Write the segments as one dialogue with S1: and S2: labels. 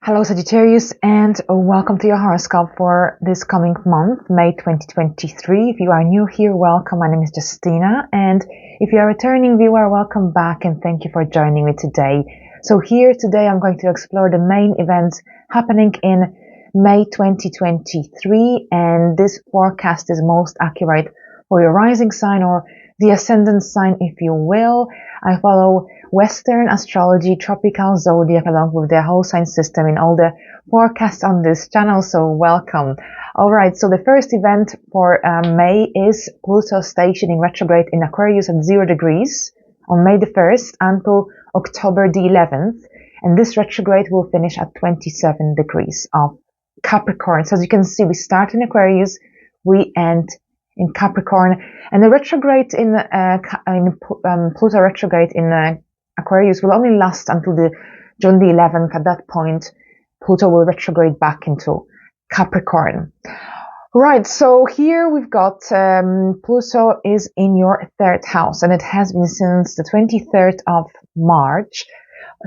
S1: Hello Sagittarius, and welcome to your horoscope for this coming month, May 2023. If you are new here, welcome. My name is Justina, and if you are a returning viewer, welcome back and thank you for joining me today. So here today I'm going to explore the main events happening in May 2023, and this forecast is most accurate for your rising sign or the ascendant sign, if you will. I follow Western astrology, tropical zodiac, along with the whole sign system in all the forecasts on this channel, so welcome. Alright, so the first event for May is Pluto stationing retrograde in Aquarius at 0 degrees on May the 1st until October the 11th, and this retrograde will finish at 27 degrees of Capricorn. So as you can see, we start in Aquarius, we end in Capricorn, and the retrograde in Pluto retrograde in Aquarius will only last until June the 11th. At that point, Pluto will retrograde back into Capricorn. Right, so here we've got Pluto is in your third house, and it has been since the 23rd of March.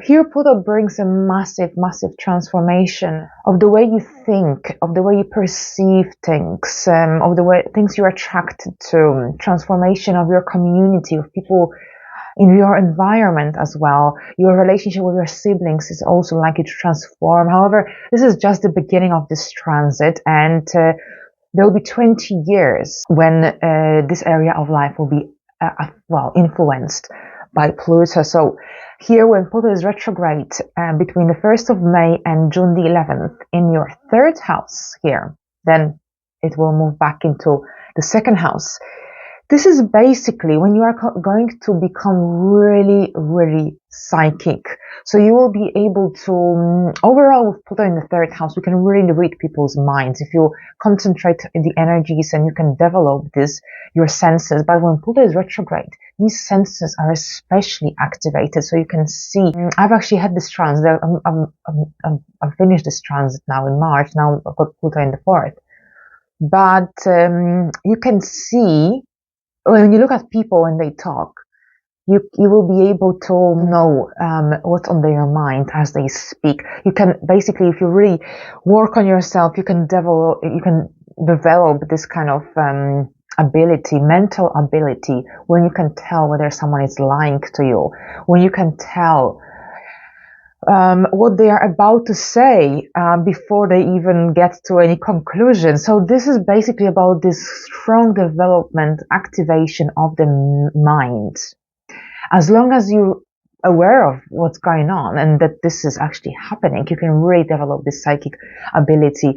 S1: Here Pluto brings a massive transformation of the way you think, of the way you perceive things, of the way things you're attracted to, transformation of your community, of people in your environment as well. Your relationship with your siblings is also likely to transform. However, this is just the beginning of this transit, and there will be 20 years when this area of life will be influenced by Pluto. So here, when Pluto is retrograde between the 1st of May and June the 11th in your third house here, then it will move back into the second house. This is basically when you are going to become really psychic. So you will be able to, overall with Pluto in the third house, you can really read people's minds if you concentrate in the energies, and you can develop your senses. But when Pluto is retrograde, these senses are especially activated. So you can see, I've actually had this transit. I've finished this transit now in March. Now I've got Pluto in the fourth. But you can see, when you look at people when they talk, you will be able to know what's on their mind as they speak. You can basically, if you really work on yourself, you can develop this kind of ability, mental ability, when you can tell whether someone is lying to you, when you can tell what they are about to say before they even get to any conclusion. So this is basically about this strong development, activation of the mind. As long as you're aware of what's going on and that this is actually happening, you can really develop this psychic ability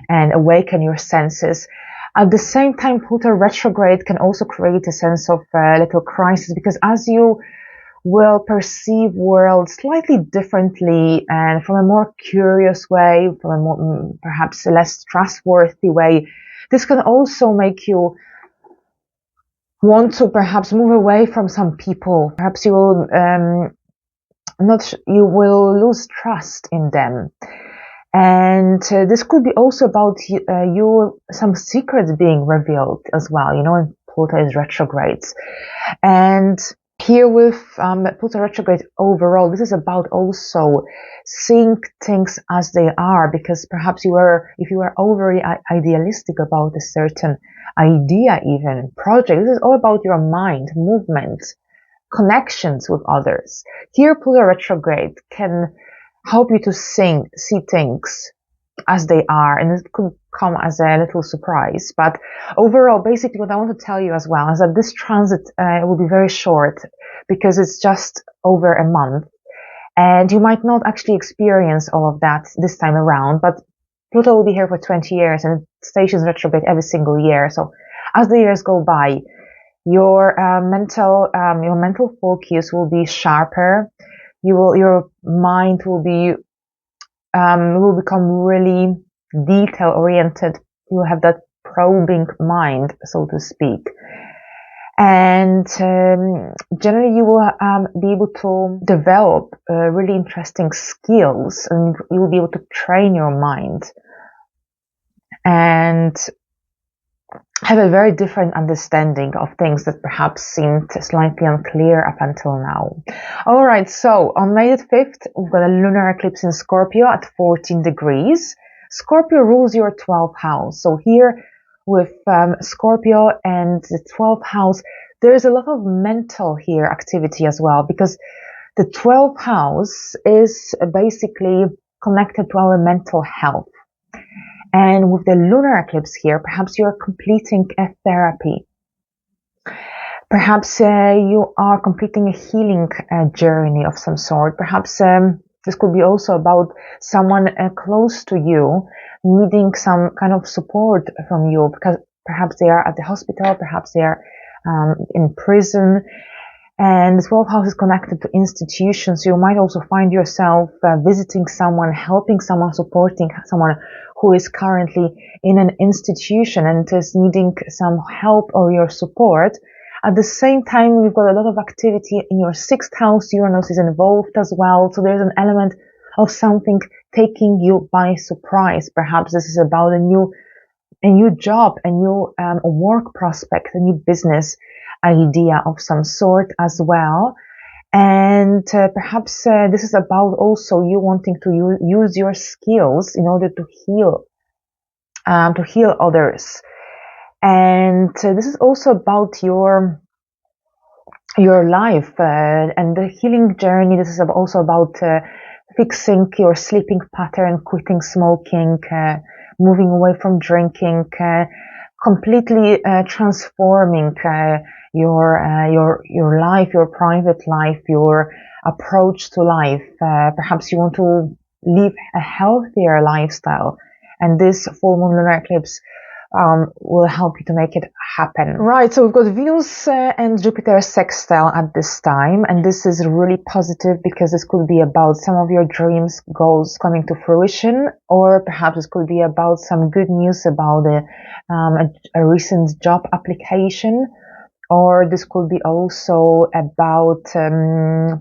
S1: and awaken your senses. At the same time, Pluto retrograde can also create a sense of little crisis, because as you will perceive world slightly differently and from a more curious way, from a more perhaps less trustworthy way, this can also make you want to perhaps move away from some people. Perhaps you will you will lose trust in them, and this could be also about some secrets being revealed as well. You know, when Pluto is retrograde, and here with Pluto retrograde overall, this is about also seeing things as they are, because perhaps if you were overly idealistic about a certain idea, even project, this is all about your mind, movement, connections with others. Here, Pluto retrograde can help you to see things as they are, and it could come as a little surprise. But overall, basically what I want to tell you as well is that this transit will be very short, because it's just over a month, and you might not actually experience all of that this time around, but Pluto will be here for 20 years and it stations retrograde every single year. So as the years go by, your mental focus will be sharper. Your mind will become really detail oriented. You will have that probing mind, so to speak. And generally you will be able to develop really interesting skills, and you will be able to train your mind. And have a very different understanding of things that perhaps seemed slightly unclear up until now. All right, so on May the 5th, we've got a lunar eclipse in Scorpio at 14 degrees. Scorpio rules your 12th house. So here with Scorpio and the 12th house, there's a lot of mental here activity as well, because the 12th house is basically connected to our mental health. And with the lunar eclipse here, perhaps you're completing a therapy. Perhaps you are completing a healing journey of some sort. Perhaps this could be also about someone close to you needing some kind of support from you, because perhaps they are at the hospital, perhaps they are in prison. And the 12th house is connected to institutions. So you might also find yourself visiting someone, helping someone, supporting someone who is currently in an institution and is needing some help or your support. At the same time, we've got a lot of activity in your 6th house. Uranus is involved as well. So there's an element of something taking you by surprise. Perhaps this is about a new job, a new work prospect, a new business idea of some sort as well. And perhaps this is about also you wanting to use your skills in order to heal others. And this is also about your life and the healing journey. This is also about fixing your sleeping pattern, quitting smoking, moving away from drinking, completely transforming your life, your private life, your approach to life. Perhaps you want to live a healthier lifestyle, and this full moon lunar eclipse will help you to make it happen. Right, so we've got Venus and Jupiter sextile at this time, and this is really positive because this could be about some of your dreams, goals coming to fruition, or perhaps this could be about some good news about a recent job application, or this could be also about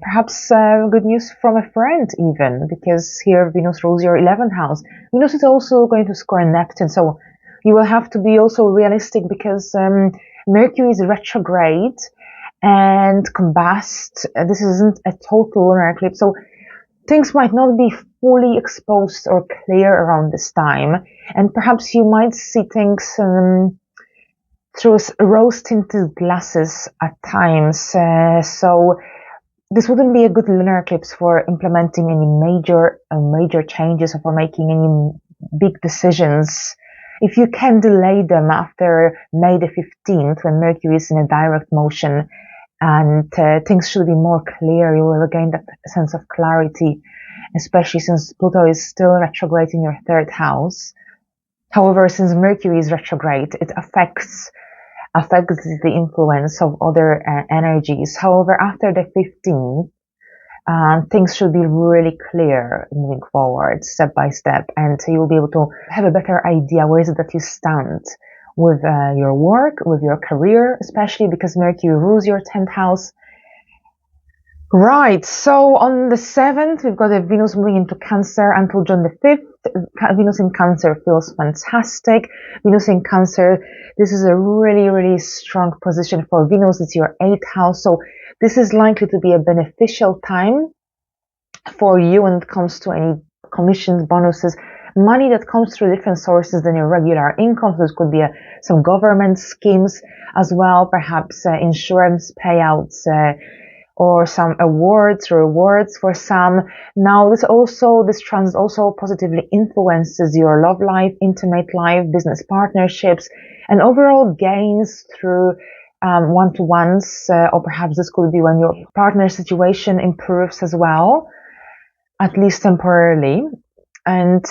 S1: perhaps good news from a friend even, because here Venus rules your 11th house. Venus is also going to square Neptune, so you will have to be also realistic because Mercury is retrograde and combust. This isn't a total lunar eclipse, so things might not be fully exposed or clear around this time, and perhaps you might see things through rose-tinted glasses at times. So this wouldn't be a good lunar eclipse for implementing any major changes or for making any big decisions. If you can delay them after May the 15th, when Mercury is in a direct motion and things should be more clear, you will regain that sense of clarity, especially since Pluto is still retrograde in your 3rd house. However, since Mercury is retrograde, it affects the influence of other energies. However, after the 15th, things should be really clear moving forward, step by step, and you will be able to have a better idea where is it that you stand with your work, with your career, especially because Mercury rules your 10th house. Right, so on the 7th, we've got a Venus moving into Cancer until June the 5th. Venus in Cancer feels fantastic. Venus in Cancer, this is a really strong position for Venus. It's your 8th house, so this is likely to be a beneficial time for you when it comes to any commissions, bonuses, money that comes through different sources than your regular income. So this could be some government schemes as well, perhaps insurance payouts, or some awards or rewards for some. Now, this transit also positively influences your love life, intimate life, business partnerships, and overall gains through one-to-ones, or perhaps this could be when your partner situation improves as well, at least temporarily. And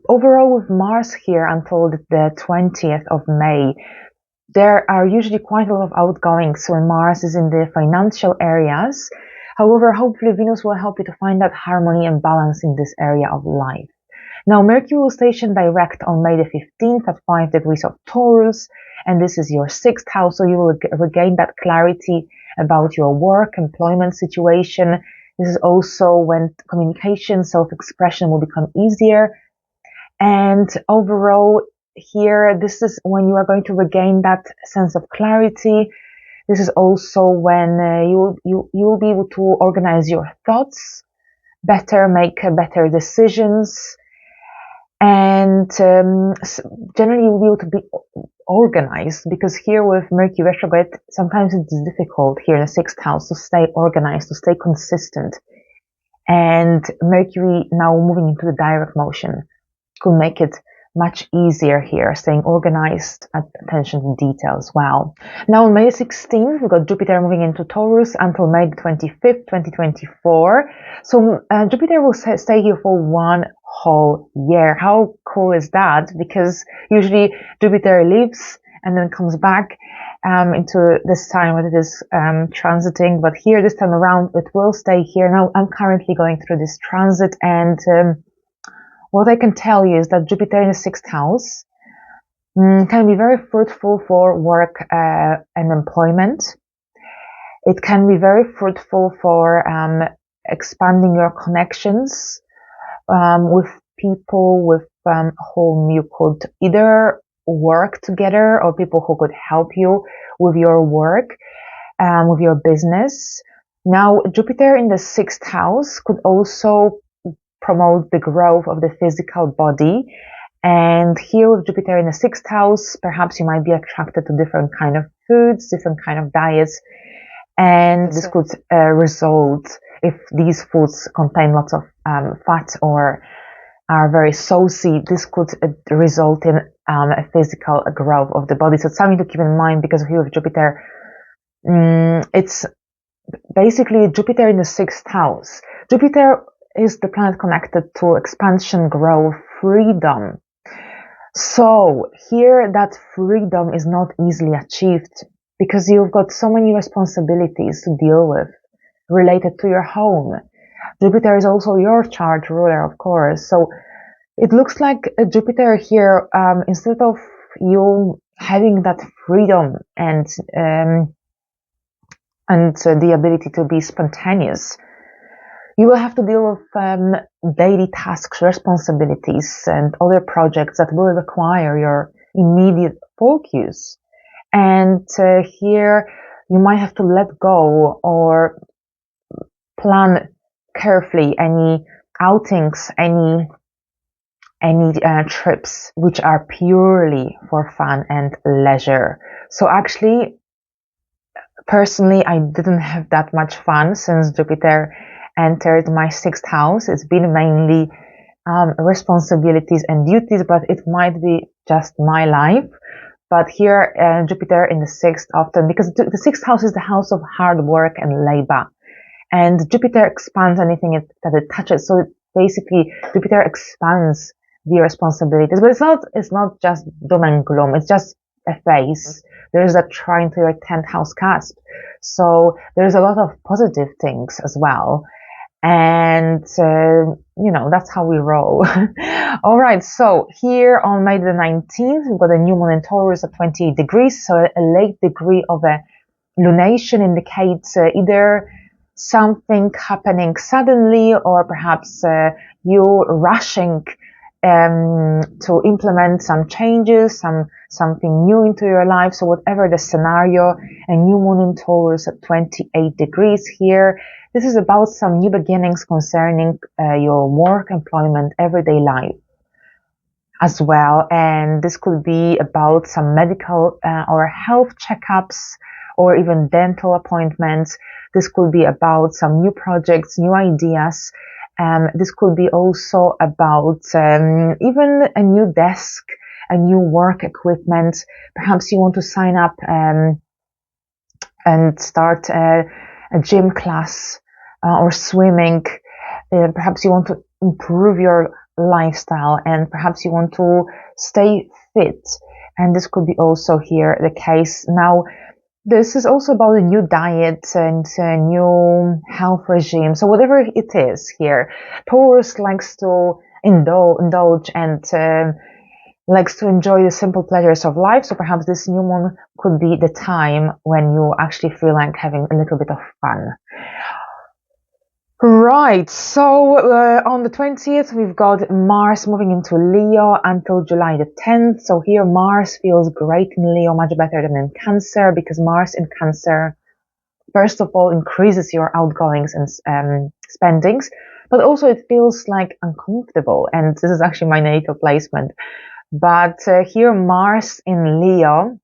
S1: overall with Mars here until the 20th of May, there are usually quite a lot of outgoings when Mars is in the financial areas. However, hopefully Venus will help you to find that harmony and balance in this area of life. Now, Mercury will station direct on May the 15th at 5 degrees of Taurus, and this is your 6th house, so you will regain that clarity about your work, employment situation. This is also when communication, self-expression will become easier. And overall, here, this is when you are going to regain that sense of clarity. This is also when you'll be able to organize your thoughts better, make better decisions, and generally you'll be able to be organized, because here with Mercury retrograde, sometimes it's difficult here in the 6th house to stay organized, to stay consistent. And Mercury now moving into the direct motion could make it much easier here, staying organized, attention to detail as well. Now on May 16th, we've got Jupiter moving into Taurus until May 25th, 2024. So Jupiter will stay here for 1 whole year. How cool is that? Because usually Jupiter leaves and then comes back into this time when it is transiting. But here, this time around, it will stay here. Now, I'm currently going through this transit, and what I can tell you is that Jupiter in the 6th house can be very fruitful for work and employment. It can be very fruitful for expanding your connections with people with whom you could either work together, or people who could help you with your work, with your business. Now, Jupiter in the 6th house could also promote the growth of the physical body. And here with Jupiter in the 6th house, perhaps you might be attracted to different kind of foods, different kind of diets. And this could result, if these foods contain lots of fat or are very saucy, this could result in a physical growth of the body. So it's something to keep in mind, because here with Jupiter, it's basically Jupiter in the 6th house. Jupiter is the planet connected to expansion, growth, freedom. So here that freedom is not easily achieved, because you've got so many responsibilities to deal with related to your home. Jupiter is also your chart ruler, of course. So it looks like Jupiter here, instead of you having that freedom and the ability to be spontaneous, you will have to deal with daily tasks, responsibilities, and other projects that will require your immediate focus. And here you might have to let go or plan carefully any outings, any trips which are purely for fun and leisure. So actually, personally, I didn't have that much fun since Jupiter entered my 6th house. It's been mainly responsibilities and duties, but it might be just my life. But here, Jupiter in the 6th often, because the 6th house is the house of hard work and labor. And Jupiter expands anything that it touches. So basically, Jupiter expands the responsibilities. But it's not just doom and gloom. It's just a phase. There is that trine to your 10th house cusp. So there's a lot of positive things as well. And, that's how we roll. All right. So here on May the 19th, we've got a new moon in Taurus at 28 degrees. So a late degree of a lunation indicates either something happening suddenly, or perhaps you rushing to implement some changes, something new into your life. So whatever the scenario, a new moon in Taurus at 28 degrees here. This is about some new beginnings concerning your work, employment, everyday life as well. And this could be about some medical or health checkups, or even dental appointments. This could be about some new projects, new ideas. This could be also about even a new desk, a new work equipment. Perhaps you want to sign up and start a gym class or swimming. Perhaps you want to improve your lifestyle, and perhaps you want to stay fit. And this could be also here the case. Now, this is also about a new diet and a new health regime. So whatever it is here, Taurus likes to indulge and likes to enjoy the simple pleasures of life. So perhaps this new moon could be the time when you actually feel like having a little bit of fun. Right, so on the 20th, we've got Mars moving into Leo until July the 10th. So here Mars feels great in Leo, much better than in Cancer, because Mars in Cancer, first of all, increases your outgoings and spendings, but also it feels like uncomfortable. And this is actually my natal placement. But here Mars in Leo,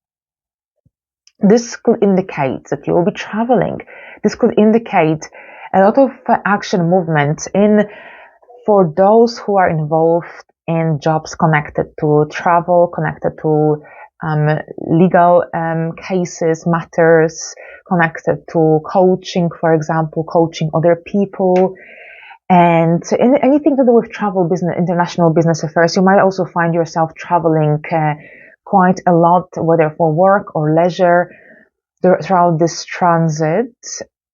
S1: this could indicate that you will be traveling. This could indicate a lot of action movement for those who are involved in jobs connected to travel, connected to legal cases, matters, connected to coaching, for example, coaching other people. And anything to do with travel, business, international business affairs, you might also find yourself traveling quite a lot, whether for work or leisure, throughout this transit.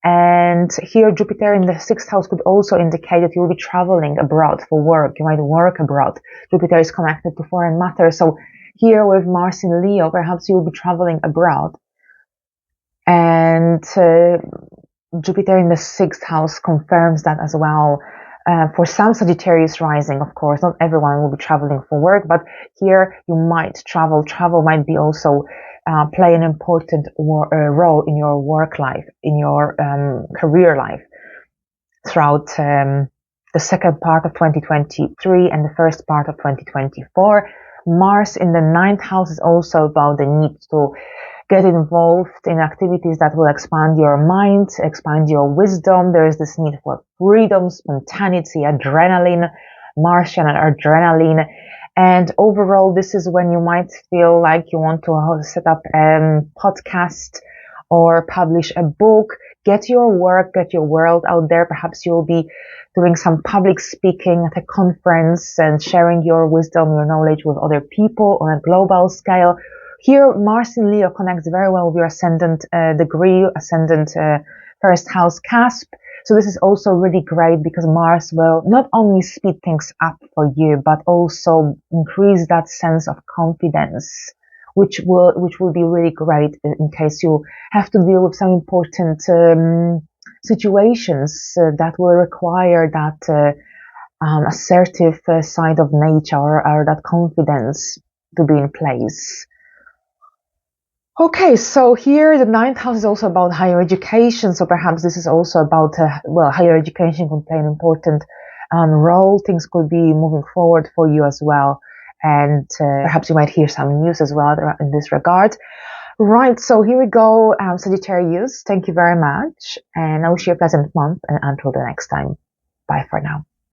S1: And here Jupiter in the sixth house could also indicate that you'll be traveling abroad for work. You might work abroad. Jupiter is connected to foreign matters. So here with Mars in Leo, perhaps you'll be traveling abroad. And Jupiter in the sixth house confirms that as well. For some Sagittarius rising, of course, not everyone will be traveling for work, but here you might travel. Travel might be also play an important role in your work life, in your career life throughout the second part of 2023 and the first part of 2024. Mars in the ninth house is also about the need to get involved in activities that will expand your mind, expand your wisdom. There is this need for freedom, spontaneity, adrenaline, Martian adrenaline. And overall, this is when you might feel like you want to set up a podcast or publish a book, get your work, get your world out there. Perhaps you'll be doing some public speaking at a conference and sharing your wisdom, your knowledge with other people on a global scale. Here, Mars in Leo connects very well with your ascendant degree, ascendant first house cusp. So this is also really great because Mars will not only speed things up for you, but also increase that sense of confidence, which will be really great in case you have to deal with some important situations that will require that assertive side of nature or that confidence to be in place. Okay, so here the ninth house is also about higher education. So perhaps this is also about, higher education could play an important role. Things could be moving forward for you as well. And perhaps you might hear some news as well in this regard. Right, so here we go, Sagittarius. Thank you very much. And I wish you a pleasant month and until the next time. Bye for now.